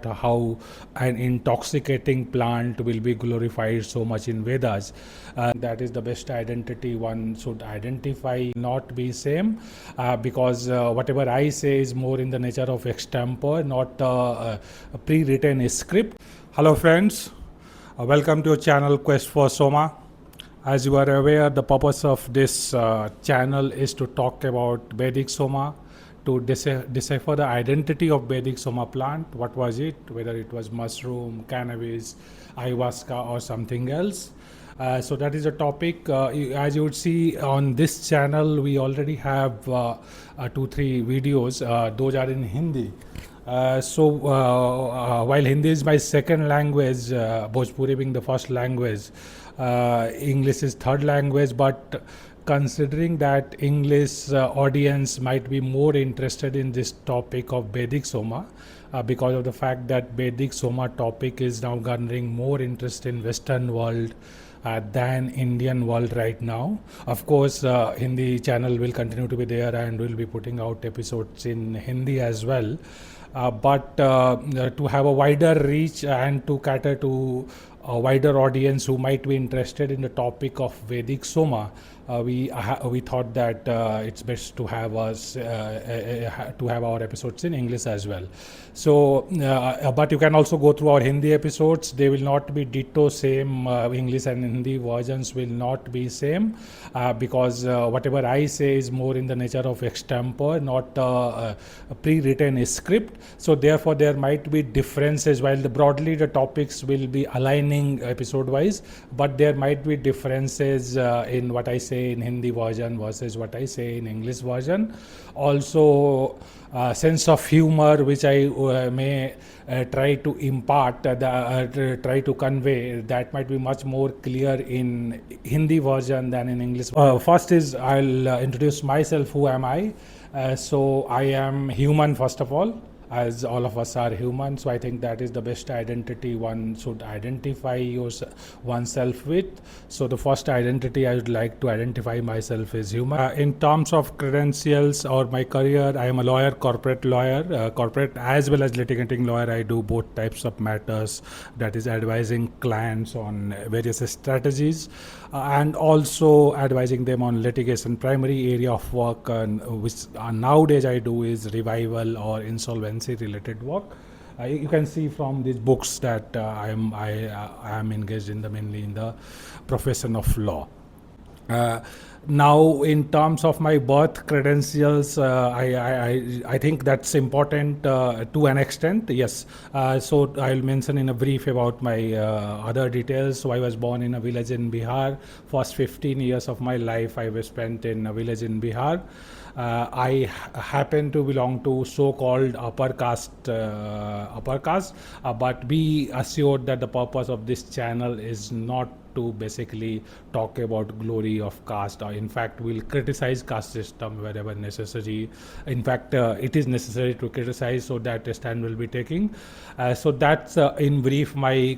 how an intoxicating plant will be glorified so much in Vedas. That is the best identity one should identify, not be same, because whatever I say is more in the nature of extempo, not a pre-written script. Hello friends, welcome to your channel Quest for Soma. As you are aware, the purpose of this channel is to talk about Vedic Soma, to decipher the identity of Vedic Soma plant. What was it? Whether it was mushroom, cannabis, ayahuasca, or something else. So that is a topic. As you would see on this channel, we already have 2-3 videos. Those are in Hindi. While Hindi is my second language, Bhojpuri being the first language, English is third language, but considering that English audience might be more interested in this topic of Vedic Soma, because of the fact that Vedic Soma topic is now garnering more interest in Western world than Indian world right now. Of course, Hindi channel will continue to be there and we'll be putting out episodes in Hindi as well. But to have a wider reach and to cater to a wider audience who might be interested in the topic of Vedic Soma, we thought that it's best to have us to have our episodes in English as well. So, but you can also go through our Hindi episodes. They will not be ditto same. English and Hindi versions will not be same because whatever I say is more in the nature of extempo, not a pre-written script. So therefore, there might be differences. While broadly the topics will be aligning episode wise, but there might be differences in what I say in Hindi version versus what I say in English version. Also, sense of humor which I may try to impart, try to convey, that might be much more clear in Hindi version than in English. First is I'll introduce myself. Who am I? So I am human first of all, as all of us are human. So I think that is the best identity one should identify oneself with. So the first identity I would like to identify myself is human. In terms of credentials or my career, I am a lawyer, corporate lawyer, corporate as well as litigating lawyer. I do both types of matters, that is advising clients on various strategies and also advising them on litigation. Primary area of work which nowadays I do is revival or insolvency related work. You can see from these books that I am engaged in mainly in the profession of law. Now, in terms of my birth credentials, I think that's important to an extent. Yes. So I'll mention in a brief about my other details. So I was born in a village in Bihar. First 15 years of my life I was spent in a village in Bihar. I happen to belong to so-called upper caste, but be assured that the purpose of this channel is not to basically talk about glory of caste, or in fact we'll criticize caste system wherever necessary. In fact, it is necessary to criticize, so that stand will be taking. So that's in brief my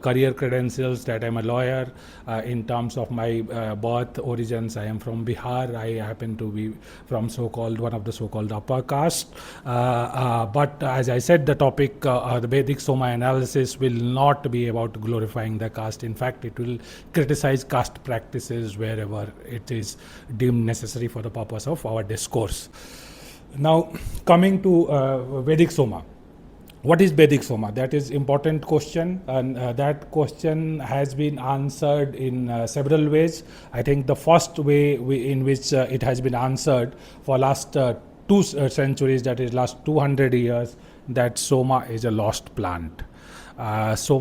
career credentials, that I'm a lawyer. In terms of my birth origins, I am from Bihar. I happen to be from one of the so-called upper caste. But as I said, the topic, the Vedic Soma analysis will not be about glorifying the caste. In fact, it will criticize caste practices wherever it is deemed necessary for the purpose of our discourse. Now, coming to Vedic Soma. What is Vedic Soma? That is important question, and that question has been answered in several ways. I think the first way in which it has been answered for last 2 centuries, that is last 200 years, that Soma is a lost plant. Firstly,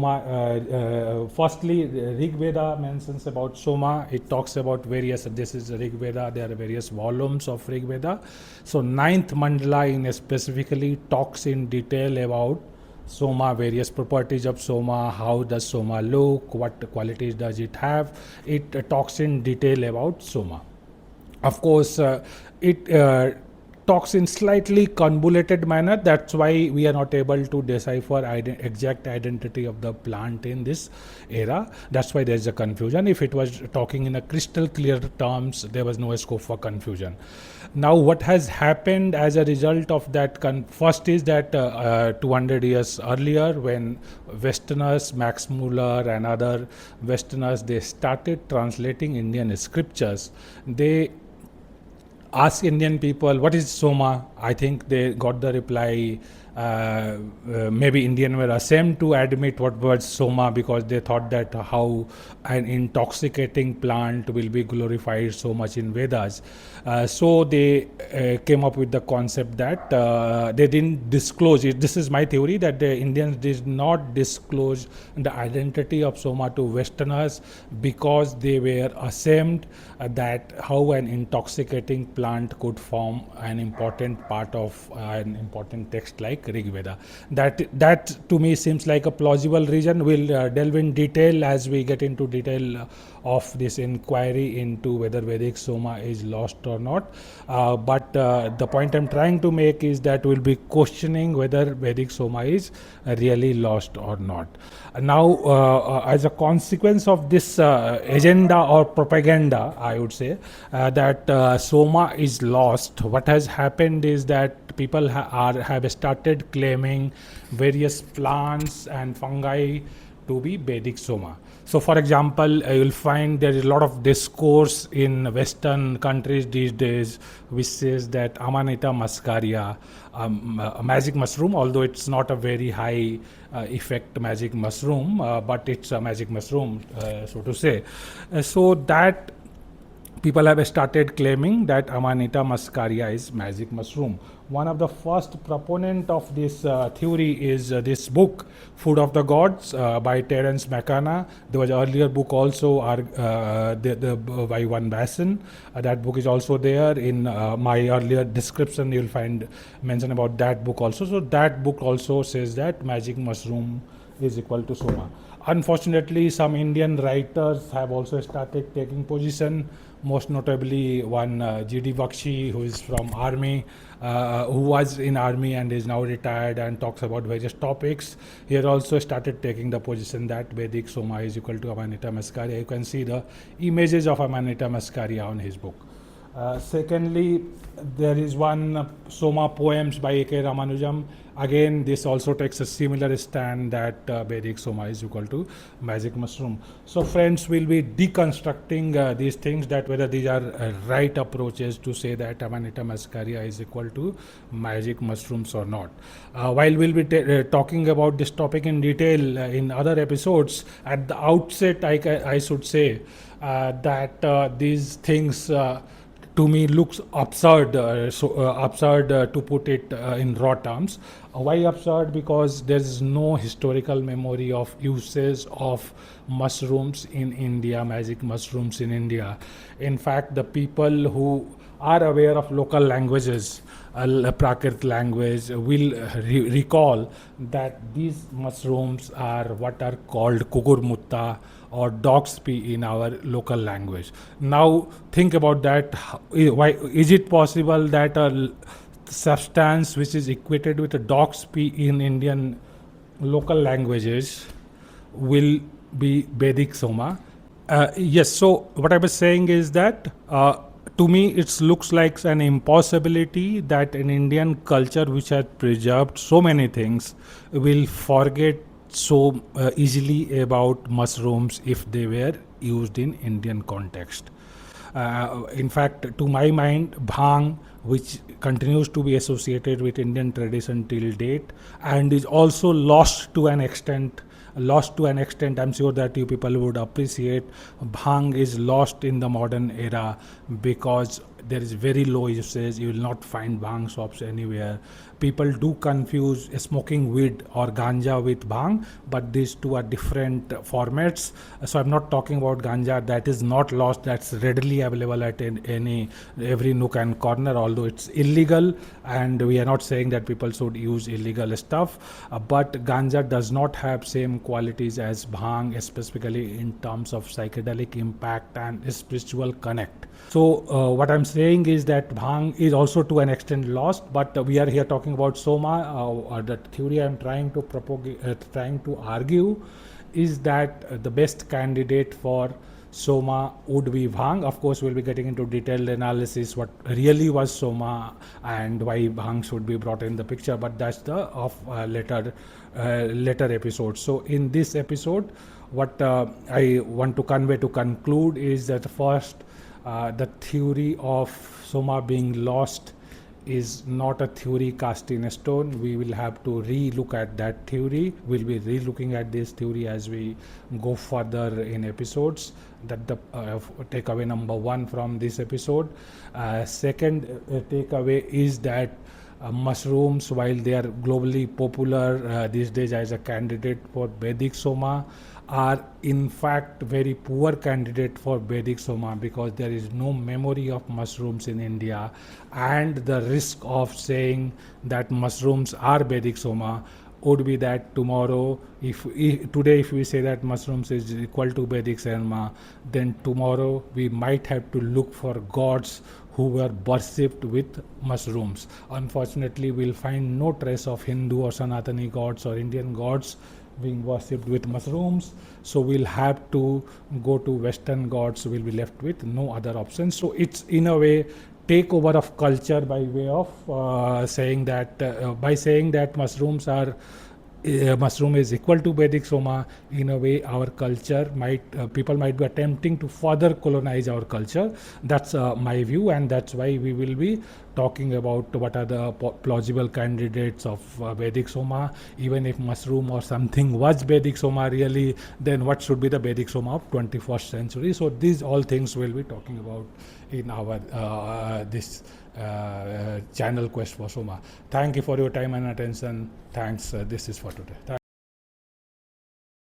Rig Veda mentions about Soma. It talks about various, this is Rig Veda, there are various volumes of Rig Veda. So 9th mandala in specifically talks in detail about Soma, various properties of Soma, how does Soma look, what qualities does it have. It talks in detail about Soma. Of course, it talks in slightly convoluted manner. That's why we are not able to decipher exact identity of the plant in this era. That's why there's a confusion. If it was talking in a crystal clear terms, there was no scope for confusion. Now what has happened as a result of that, first is that 200 years earlier, when Westerners, Max Muller and other Westerners, they started translating Indian scriptures, they ask Indian people, what is Soma? I think they got the reply, maybe Indian were ashamed to admit what was Soma, because they thought that how an intoxicating plant will be glorified so much in Vedas. So they came up with the concept that they didn't disclose it. This is my theory, that the Indians did not disclose the identity of Soma to Westerners because they were ashamed that how an intoxicating plant could form an important part of an important text like Rig Veda. That to me seems like a plausible reason. We'll delve in detail as we get into detail of this inquiry into whether Vedic Soma is lost or not. But the point I'm trying to make is that we'll be questioning whether Vedic Soma is really lost or not. Now, as a consequence of this agenda or propaganda, I would say that Soma is lost, what has happened is that people have started claiming various plants and fungi to be Vedic Soma. So, for example, you will find there is a lot of discourse in Western countries these days which says that Amanita muscaria, a magic mushroom, although it's not a very high effect magic mushroom, but it's a magic mushroom, so to say. So that people have started claiming that Amanita muscaria is magic mushroom. One of the first proponent of this theory is this book, Food of the Gods, by Terence McKenna. There was an earlier book also by one Basson. That book is also there in my earlier description. You'll find mention about that book also. So that book also says that magic mushroom is equal to Soma. Unfortunately, some Indian writers have also started taking position, most notably one G.D. Bakshi, who is from army, who was in army and is now retired and talks about various topics. He had also started taking the position that Vedic Soma is equal to Amanita muscaria. You can see the images of Amanita muscaria on his book. Secondly, there is one Soma poems by A.K. Ramanujam. Again, this also takes a similar stand that Vedic Soma is equal to magic mushroom. So friends, will be deconstructing these things, that whether these are right approaches to say that Amanita muscaria is equal to magic mushrooms or not. While we'll be talking about this topic in detail in other episodes, at the outset I should say that these things to me looks absurd, absurd to put it in raw terms. Why absurd? Because there is no historical memory of uses of mushrooms in India, magic mushrooms in India. In fact, the people who are aware of local languages, Prakrit language, will recall that these mushrooms are what are called kukurmutta or dog's pee in our local language. Now think about that. Why is it possible that a substance which is equated with a dog's pee in Indian local languages will be Vedic Soma? Yes, so what I was saying is that to me it looks like an impossibility that an Indian culture which has preserved so many things will forget so easily about mushrooms if they were used in Indian context. In fact, to my mind, bhang, which continues to be associated with Indian tradition till date and is also lost to an extent, I'm sure that you people would appreciate, bhang is lost in the modern era because there is very low usage. You will not find bhang shops anywhere. people do confuse smoking weed or ganja with bhang, but these two are different formats. So I'm not talking about ganja that is not lost, that's readily available at every nook and corner, although it's illegal, and we are not saying that people should use illegal stuff, but ganja does not have same qualities as bhang, specifically in terms of psychedelic impact and spiritual connect. So what I'm saying is that bhang is also to an extent lost, but we are here talking about Soma. The theory I'm trying to argue is that the best candidate for Soma would be bhang. Of course, we'll be getting into detailed analysis what really was Soma and why bhang should be brought in the picture, but that's the later episode. So in this episode, what I want to convey to conclude is that first, the theory of Soma being lost is not a theory cast in stone. We will have to re-look at that theory. We'll be re-looking at this theory as we go further in episodes. That the takeaway number one from this episode. Second takeaway is that mushrooms, while they are globally popular these days as a candidate for Vedic Soma, are in fact very poor candidate for Vedic Soma, because there is no memory of mushrooms in India, and the risk of saying that mushrooms are Vedic Soma would be that tomorrow, if today if we say that mushrooms is equal to Vedic Soma, then tomorrow we might have to look for gods who were worshipped with mushrooms. Unfortunately, we'll find no trace of Hindu or Sanatani gods or Indian gods being worshipped with mushrooms, so we'll have to go to Western gods. We'll be left with no other options. So it's in a way takeover of culture by way of saying that mushrooms are mushroom is equal to Vedic Soma. In a way, our culture people might be attempting to further colonize our culture. That's my view, and that's why we will be talking about what are the plausible candidates of Vedic Soma. Even if mushroom or something was Vedic Soma really, then what should be the Vedic Soma of 21st century? So these all things we'll be talking about in our this channel Quest for Soma. Thank you for your time and attention. Thanks. This is for today.